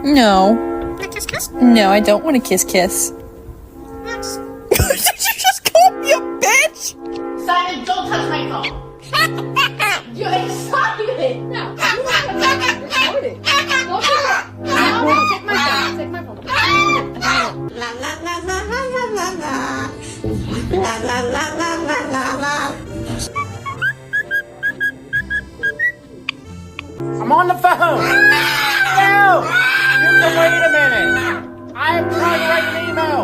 No. No, I don't want to kiss kiss. Did you just call me a bitch? Simon, don't touch my phone. You're excited. No, you want to record it. Don't do it. No, take my phone. Take my phone. La la la la la la la la. La la la la la la la. I'm on the phone! No! You can wait a minute! I am trying to write an email!